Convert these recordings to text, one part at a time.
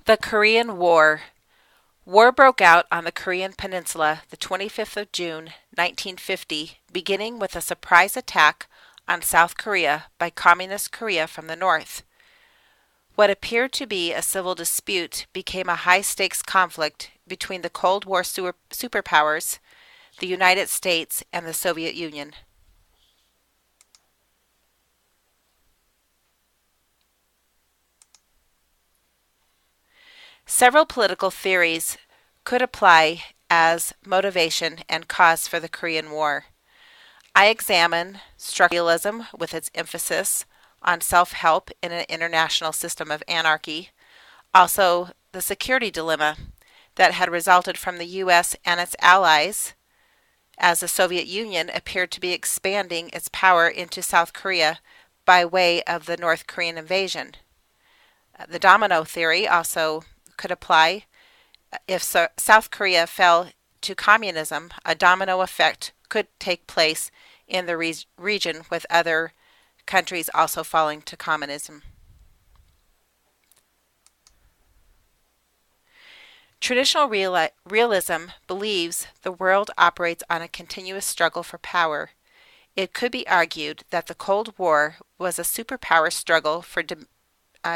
The Korean War. War broke out on the Korean Peninsula the 25th of June, 1950, beginning with a surprise attack on South Korea by Communist Korea from the north. What appeared to be a civil dispute became a high-stakes conflict between the Cold War superpowers, the United States, and the Soviet Union. Several political theories could apply as motivation and cause for the Korean War. I examine structural realism with its emphasis on self-help in an international system of anarchy, also the security dilemma that had resulted from the U.S. and its allies as the Soviet Union appeared to be expanding its power into South Korea by way of the North Korean invasion. The domino theory also could apply. If South Korea fell to communism, a domino effect could take place in the region with other countries also falling to communism. Traditional realism believes the world operates on a continuous struggle for power. It could be argued that the Cold War was a superpower struggle for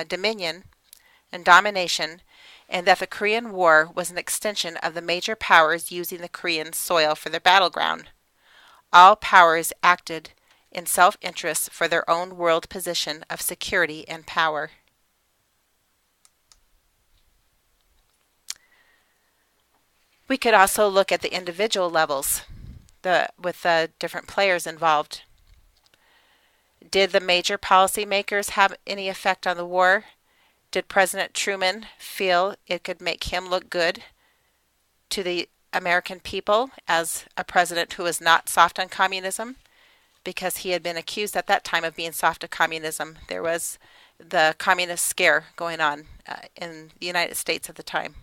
dominion and domination, and that the Korean War was an extension of the major powers using the Korean soil for their battleground. All powers acted in self-interest for their own world position of security and power. We could also look at the individual levels with the different players involved. Did the major policymakers have any effect on the war? Did President Truman feel it could make him look good to the American people as a president who was not soft on communism? Because he had been accused at that time of being soft on communism. There was the communist scare going on in the United States at the time.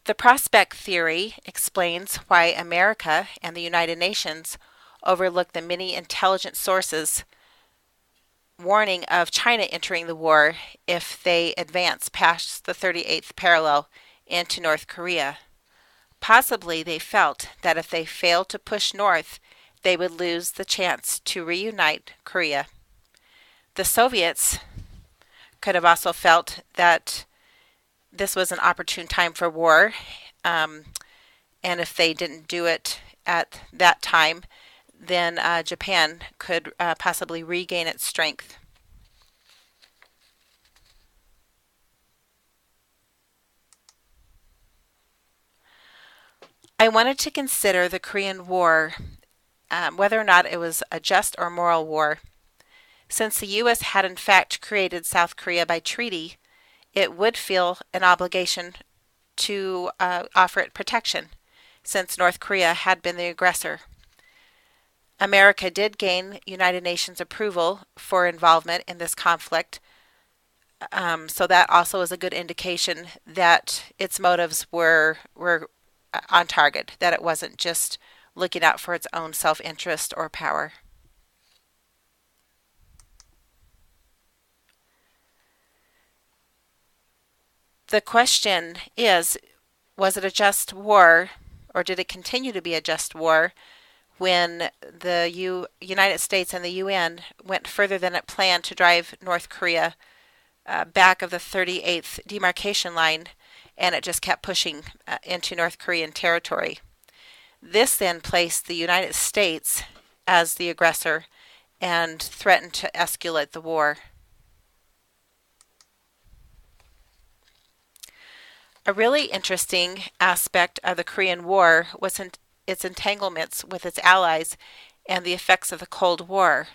The prospect theory explains why America and the United Nations overlooked the many intelligence sources warning of China entering the war if they advance past the 38th parallel into North Korea. Possibly they felt that if they failed to push north, they would lose the chance to reunite Korea. The Soviets could have also felt that this was an opportune time for war, and if they didn't do it at that time, then Japan could possibly regain its strength. I wanted to consider the Korean War, whether or not it was a just or moral war. Since the U.S. had in fact created South Korea by treaty, it would feel an obligation to offer it protection, since North Korea had been the aggressor. America did gain United Nations approval for involvement in this conflict, so that also is a good indication that its motives were on target, that it wasn't just looking out for its own self-interest or power. The question is, was it a just war, or did it continue to be a just war when the United States and the UN went further than it planned to drive North Korea back of the 38th demarcation line, and it just kept pushing into North Korean territory? This then placed the United States as the aggressor and threatened to escalate the war. A really interesting aspect of the Korean War was its entanglements with its allies and the effects of the Cold War.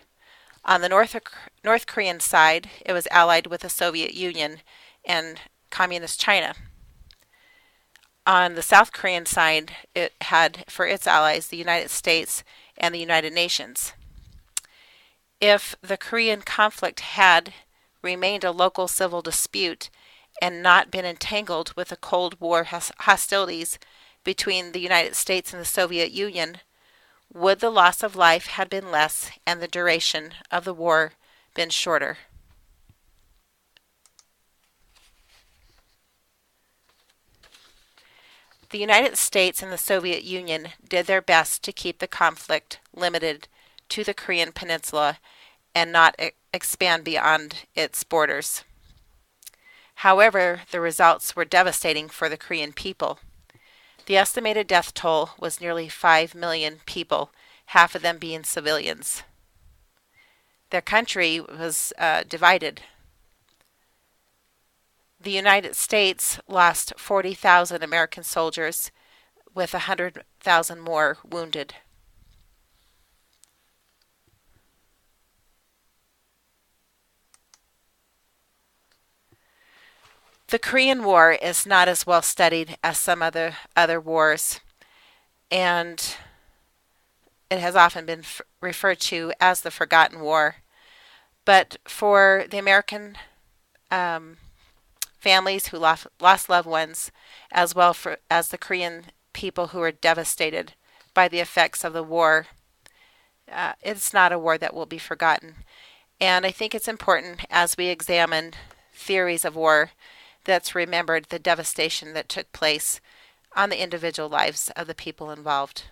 On the North Korean side, it was allied with the Soviet Union and Communist China. On the South Korean side, it had for its allies the United States and the United Nations. If the Korean conflict had remained a local civil dispute and not been entangled with the Cold War hostilities between the United States and the Soviet Union, would the loss of life have been less and the duration of the war been shorter? The United States and the Soviet Union did their best to keep the conflict limited to the Korean Peninsula and not expand beyond its borders. However, the results were devastating for the Korean people. The estimated death toll was nearly 5 million people, half of them being civilians. Their country was divided. The United States lost 40,000 American soldiers, with 100,000 more wounded. The Korean War is not as well studied as some other wars, and it has often been referred to as the Forgotten War. But for the American families who lost loved ones, as well as the Korean people who were devastated by the effects of the war, it's not a war that will be forgotten. And I think it's important as we examine theories of war that's remembered the devastation that took place on the individual lives of the people involved.